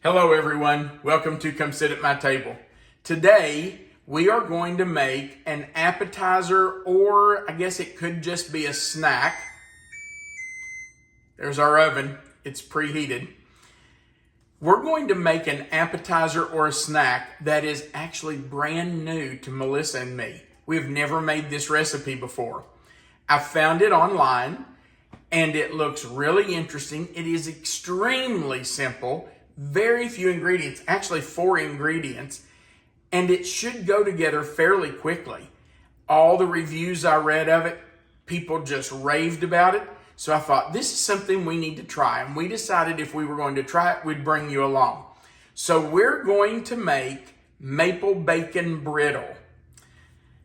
Hello everyone, welcome to Come Sit at My Table. Today we are going to make an appetizer, or I guess it could just be a snack. There's our oven, it's preheated. We're going to make an appetizer or a snack that is actually brand new to Melissa and me. We've never made this recipe before. I found it online and it looks really interesting. It is extremely simple. Very few ingredients, actually 4 ingredients, and it should go together fairly quickly. All the reviews I read of it, people just raved about it. So I thought, this is something we need to try. And we decided if we were going to try it, we'd bring you along. So we're going to make maple bacon brittle.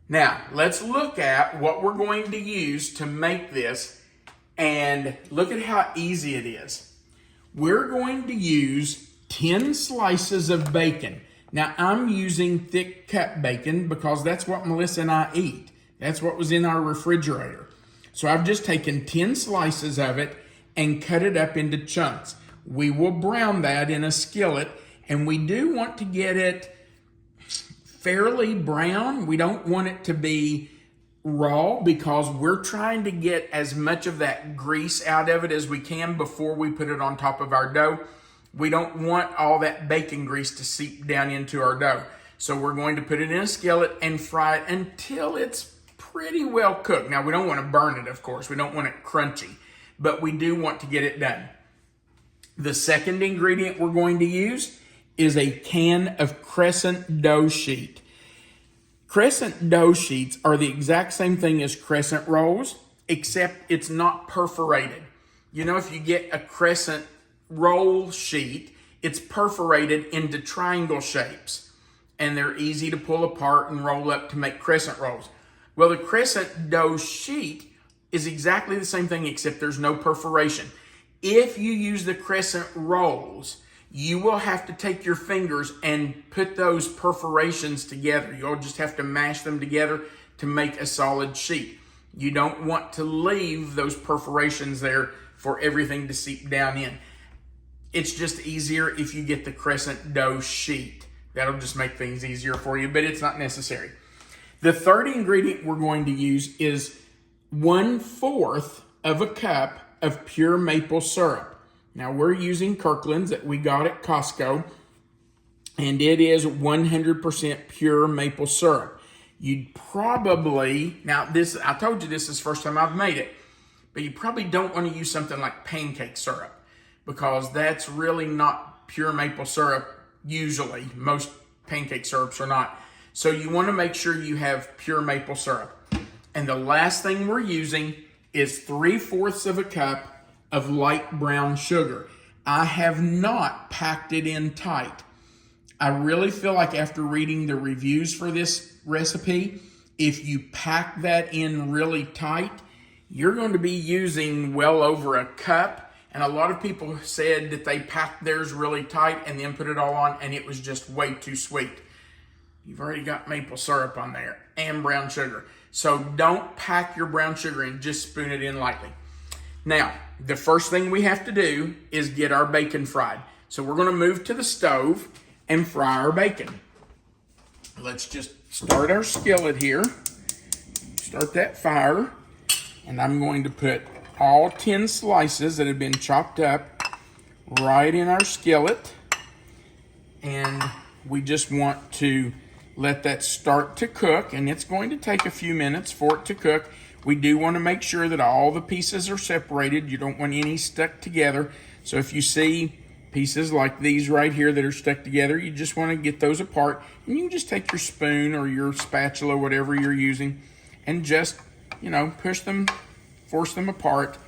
Now, let's look at what we're going to use to make this and look at how easy it is. We're going to use 10 slices of bacon. Now, I'm using thick cut bacon because that's what Melissa and I eat. That's what was in our refrigerator. So I've just taken 10 slices of it and cut it up into chunks. We will brown that in a skillet, and we do want to get it fairly brown. We don't want it to be raw because we're trying to get as much of that grease out of it as we can before we put it on top of our dough. We don't want all that bacon grease to seep down into our dough. So we're going to put it in a skillet and fry it until it's pretty well cooked. Now, we don't want to burn it, of course. We don't want it crunchy, but we do want to get it done. The second ingredient we're going to use is a can of crescent dough sheet. Crescent dough sheets are the exact same thing as crescent rolls, except it's not perforated. You know, if you get a crescent roll sheet, it's perforated into triangle shapes, and they're easy to pull apart and roll up to make crescent rolls. Well, the crescent dough sheet is exactly the same thing, except there's no perforation. If you use the crescent rolls, you will have to take your fingers and put those perforations together. You'll just have to mash them together to make a solid sheet. You don't want to leave those perforations there for everything to seep down in. It's just easier if you get the crescent dough sheet. That'll just make things easier for you, but it's not necessary. The third ingredient we're going to use is 1/4 of a cup of pure maple syrup. Now, we're using Kirkland's that we got at Costco, and it is 100% pure maple syrup. You'd probably, now this, I told you this is the first time I've made it, but you probably don't want to use something like pancake syrup because that's really not pure maple syrup usually. Most pancake syrups are not. So you want to make sure you have pure maple syrup. And the last thing we're using is 3/4 of a cup of light brown sugar. I have not packed it in tight. I really feel like after reading the reviews for this recipe, if you pack that in really tight, you're going to be using well over a cup. And a lot of people said that they packed theirs really tight and then put it all on and it was just way too sweet. You've already got maple syrup on there and brown sugar. So don't pack your brown sugar in, just spoon it in lightly. Now, the first thing we have to do is get our bacon fried. So we're going to move to the stove and fry our bacon. Let's just start our skillet here. Start that fire. And I'm going to put all 10 slices that have been chopped up right in our skillet. And we just want to let that start to cook. And it's going to take a few minutes for it to cook. We do want to make sure that all the pieces are separated. You don't want any stuck together. So if you see pieces like these right here that are stuck together, you just want to get those apart. And you can just take your spoon or your spatula, whatever you're using, and just, push them, force them apart.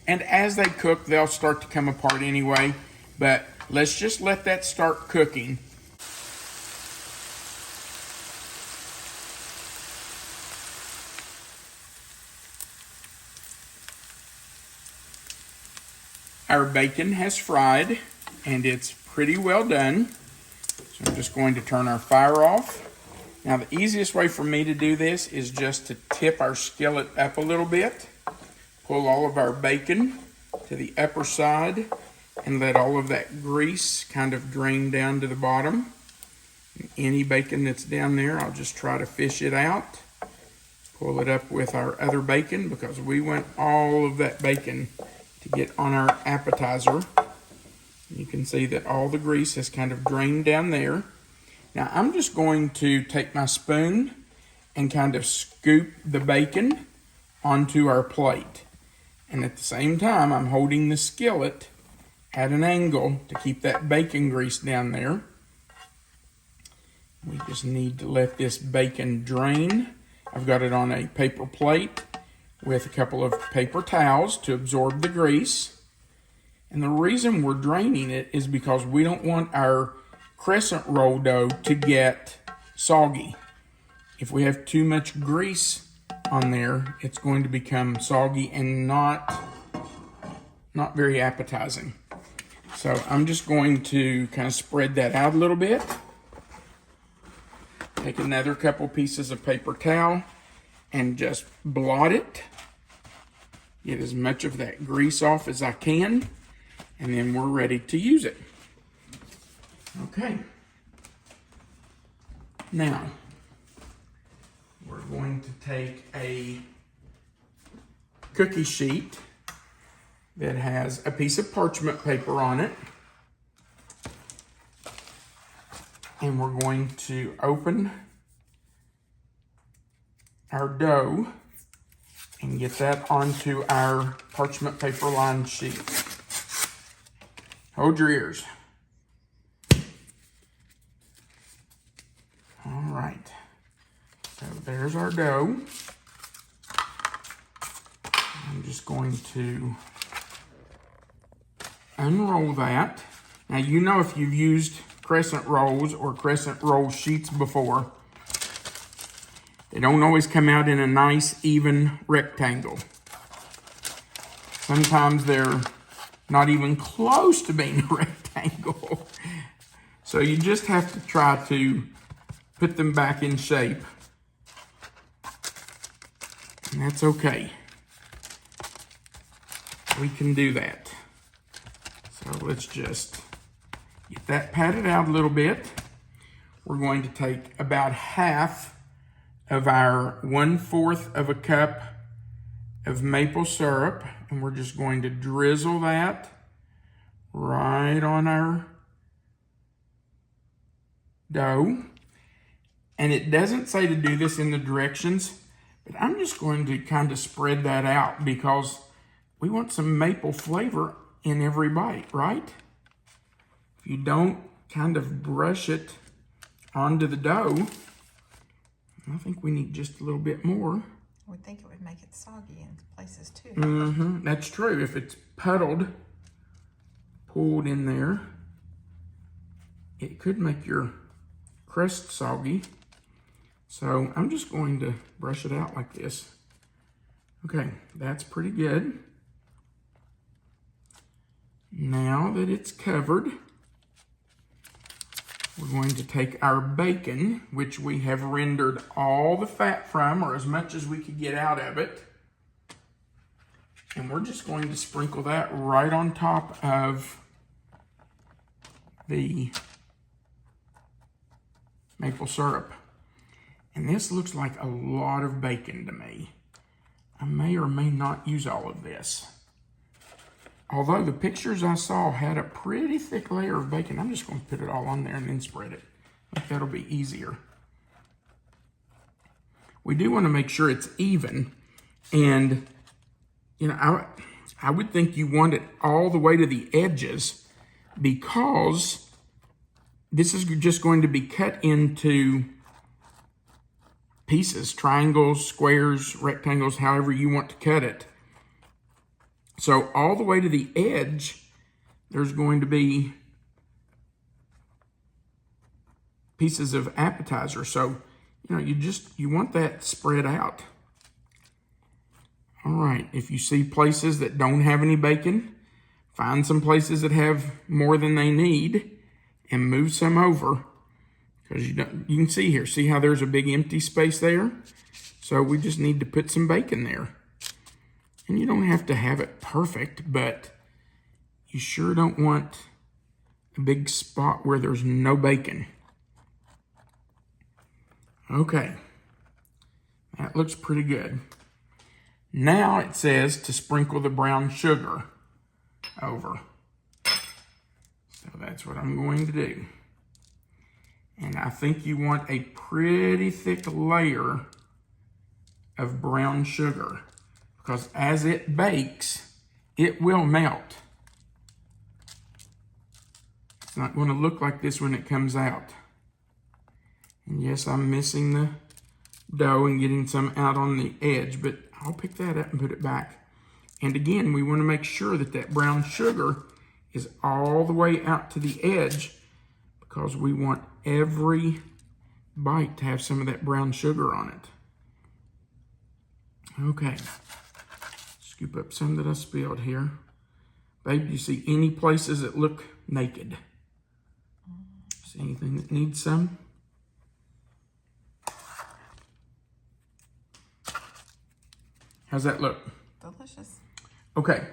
And as they cook, they'll start to come apart anyway. But let's just let that start cooking. Our bacon has fried and it's pretty well done. So I'm just going to turn our fire off. Now the easiest way for me to do this is just to tip our skillet up a little bit, pull all of our bacon to the upper side, and let all of that grease kind of drain down to the bottom. Any bacon that's down there, I'll just try to fish it out. Pull it up with our other bacon because we want all of that bacon to get on our appetizer. You can see that all the grease has kind of drained down there. Now I'm just going to take my spoon and kind of scoop the bacon onto our plate. And at the same time, I'm holding the skillet at an angle to keep that bacon grease down there. We just need to let this bacon drain. I've got it on a paper plate with a couple of paper towels to absorb the grease. And the reason we're draining it is because we don't want our crescent roll dough to get soggy. If we have too much grease on there, it's going to become soggy and not very appetizing. So I'm just going to kind of spread that out a little bit. Take another couple pieces of paper towel and just blot it. Get as much of that grease off as I can, and then we're ready to use it. Okay. Now, we're going to take a cookie sheet that has a piece of parchment paper on it. And we're going to open our dough and get that onto our parchment paper lined sheet. Hold your ears. All right. So there's our dough. I'm just going to unroll that. Now, you know, if you've used crescent rolls or crescent roll sheets before, they don't always come out in a nice even rectangle. Sometimes they're not even close to being a rectangle. So you just have to try to put them back in shape. And that's okay. We can do that. So let's just get that patted out a little bit. We're going to take about half of our 1/4 of a cup of maple syrup, and we're just going to drizzle that right on our dough. And it doesn't say to do this in the directions, but I'm just going to kind of spread that out because we want some maple flavor in every bite, right? If you don't kind of brush it onto the dough, I think we need just a little bit more. I would think it would make it soggy in places too. That's true. If it's pulled in there, it could make your crust soggy. So I'm just going to brush it out like this. Okay, that's pretty good. Now that it's covered, we're going to take our bacon, which we have rendered all the fat from, or as much as we could get out of it. And we're just going to sprinkle that right on top of the maple syrup. And this looks like a lot of bacon to me. I may or may not use all of this. Although the pictures I saw had a pretty thick layer of bacon, I'm just going to put it all on there and then spread it. I think that'll be easier. We do want to make sure it's even. And, you know, I would think you want it all the way to the edges because this is just going to be cut into pieces, triangles, squares, rectangles, however you want to cut it. So all the way to the edge, there's going to be pieces of appetizer. So, you know, you want that spread out. All right, if you see places that don't have any bacon, find some places that have more than they need and move some over. Because you can see here, see how there's a big empty space there? So we just need to put some bacon there. And you don't have to have it perfect, but You sure don't want a big spot where there's no bacon. Okay, that looks pretty good. Now it says to sprinkle the brown sugar over. So that's what I'm going to do. And I think you want a pretty thick layer of brown sugar, because as it bakes, it will melt. It's not going to look like this when it comes out. And yes, I'm missing the dough and getting some out on the edge, but I'll pick that up and put it back. And again, we want to make sure that that brown sugar is all the way out to the edge, because we want every bite to have some of that brown sugar on it. Okay, scoop up some that I spilled here. Babe, do you see any places that look naked? See anything that needs some? How's that look? Delicious. Okay,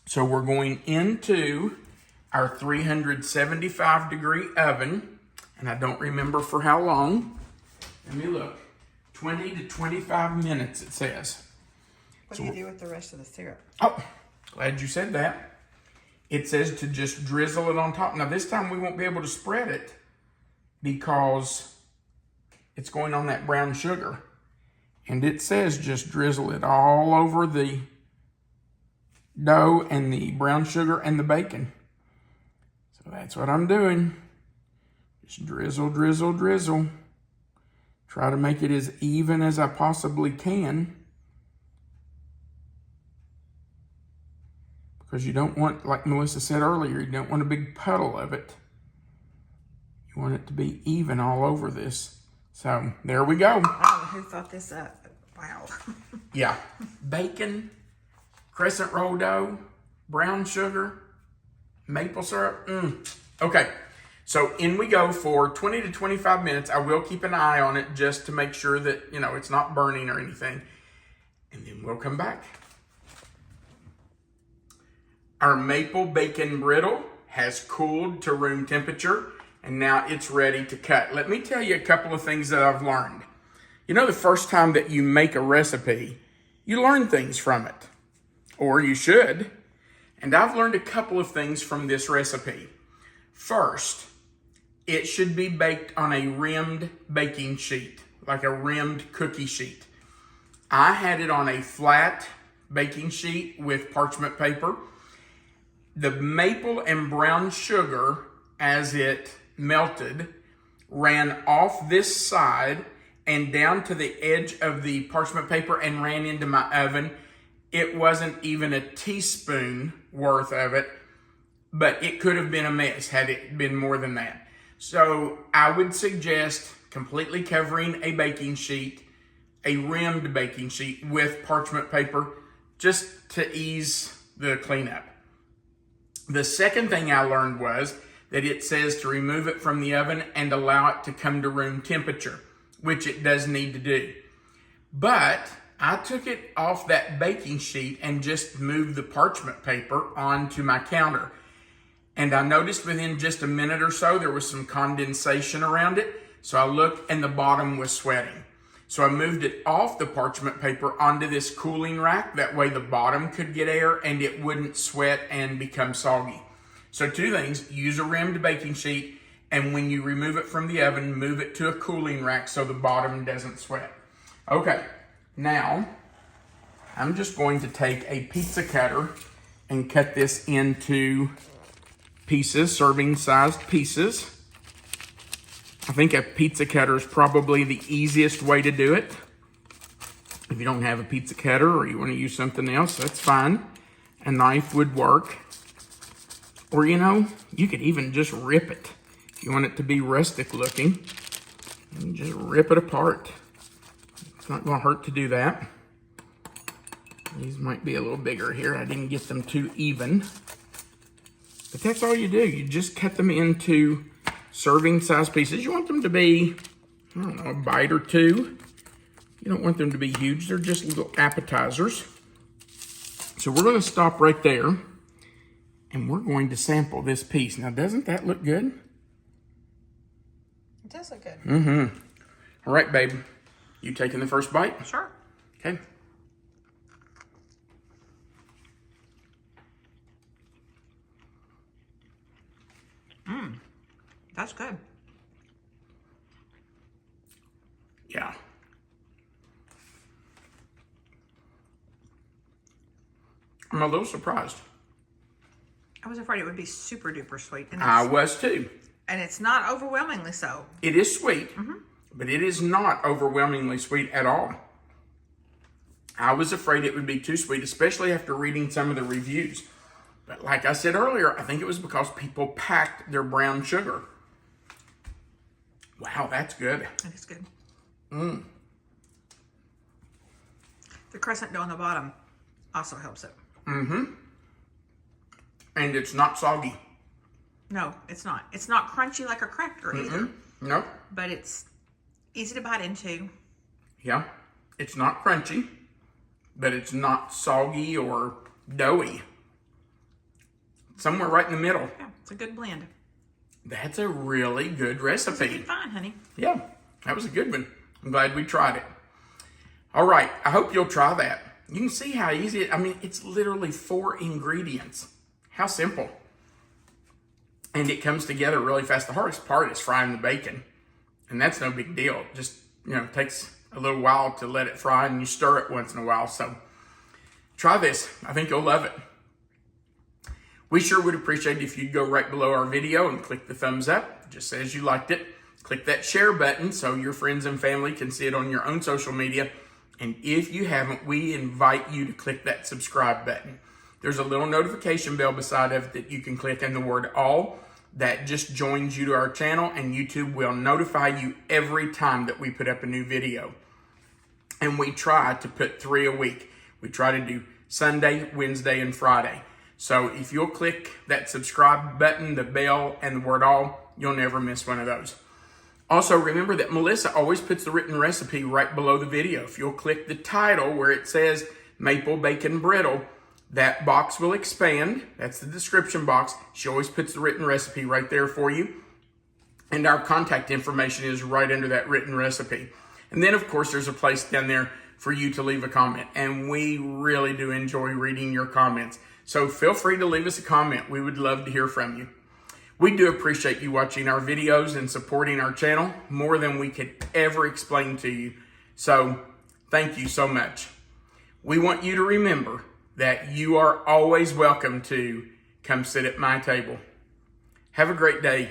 so we're going into our 375 degree oven, and I don't remember for how long. Let me look. 20 to 25 minutes, it says. What do you do with the rest of the syrup? Oh, glad you said that. It says to just drizzle it on top. Now this time we won't be able to spread it because it's going on that brown sugar. And it says just drizzle it all over the dough and the brown sugar and the bacon. So that's what I'm doing. Just drizzle, drizzle, drizzle. Try to make it as even as I possibly can. Because you don't want, like Melissa said earlier, you don't want a big puddle of it. You want it to be even all over this. So there we go. Oh, who thought this up? Wow. Yeah. Bacon, crescent roll dough, brown sugar, maple syrup. Okay. So in we go for 20 to 25 minutes. I will keep an eye on it just to make sure that, it's not burning or anything. And then we'll come back. Our maple bacon brittle has cooled to room temperature, and now it's ready to cut. Let me tell you a couple of things that I've learned. The first time that you make a recipe, you learn things from it, or you should. And I've learned a couple of things from this recipe. First, it should be baked on a rimmed baking sheet, like a rimmed cookie sheet. I had it on a flat baking sheet with parchment paper. The maple and brown sugar, as it melted, ran off this side and down to the edge of the parchment paper and ran into my oven. It wasn't even a teaspoon worth of it, but it could have been a mess had it been more than that. So I would suggest completely covering a baking sheet, a rimmed baking sheet with parchment paper, just to ease the cleanup. The second thing I learned was that it says to remove it from the oven and allow it to come to room temperature, which it does need to do. But I took it off that baking sheet and just moved the parchment paper onto my counter. And I noticed within just a minute or so, there was some condensation around it. So I looked and the bottom was sweating. So I moved it off the parchment paper onto this cooling rack. That way the bottom could get air and it wouldn't sweat and become soggy. So two things, use a rimmed baking sheet, and when you remove it from the oven, move it to a cooling rack so the bottom doesn't sweat. Okay, now I'm just going to take a pizza cutter and cut this into pieces, serving sized pieces. I think a pizza cutter is probably the easiest way to do it. If you don't have a pizza cutter or you want to use something else, that's fine. A knife would work. Or, you could even just rip it. If you want it to be rustic looking, you just rip it apart. It's not going to hurt to do that. These might be a little bigger here. I didn't get them too even. But that's all you do. You just cut them into serving size pieces. You want them to be, a bite or two. You don't want them to be huge. They're just little appetizers. So we're going to stop right there. And we're going to sample this piece. Now, doesn't that look good? It does look good. Mm-hmm. All right, babe. You taking the first bite? Sure. Okay. That's good. Yeah. I'm a little surprised. I was afraid it would be super duper sweet. And I was too. And it's not overwhelmingly so. It is sweet, but it is not overwhelmingly sweet at all. I was afraid it would be too sweet, especially after reading some of the reviews. But like I said earlier, I think it was because people packed their brown sugar. Wow, that's good. It is good. The crescent dough on the bottom also helps it. And it's not soggy. No, it's not. It's not crunchy like a cracker either. Nope. But it's easy to bite into. Yeah, it's not crunchy, but it's not soggy or doughy. Somewhere right in the middle. Yeah, it's a good blend. That's a really good recipe. It's fine, honey. Yeah, that was a good one. I'm glad we tried it. All right, I hope you'll try that. You can see how easy I mean, it's literally 4 ingredients. How simple. And it comes together really fast. The hardest part is frying the bacon. And that's no big deal. It just, takes a little while to let it fry, and you stir it once in a while. So try this. I think you'll love it. We sure would appreciate it if you'd go right below our video and click the thumbs up. It just says you liked it. Click that share button so your friends and family can see it on your own social media. And if you haven't, we invite you to click that subscribe button. There's a little notification bell beside of it that you can click, and the word all. That just joins you to our channel, and YouTube will notify you every time that we put up a new video. And we try to put 3 a week. We try to do Sunday, Wednesday, and Friday. So if you'll click that subscribe button, the bell, and the word all, you'll never miss one of those. Also, remember that Melissa always puts the written recipe right below the video. If you'll click the title where it says Maple Bacon Brittle, that box will expand. That's the description box. She always puts the written recipe right there for you. And our contact information is right under that written recipe. And then, of course, there's a place down there for you to leave a comment. And we really do enjoy reading your comments. So feel free to leave us a comment. We would love to hear from you. We do appreciate you watching our videos and supporting our channel more than we could ever explain to you. So thank you so much. We want you to remember that you are always welcome to come sit at my table. Have a great day.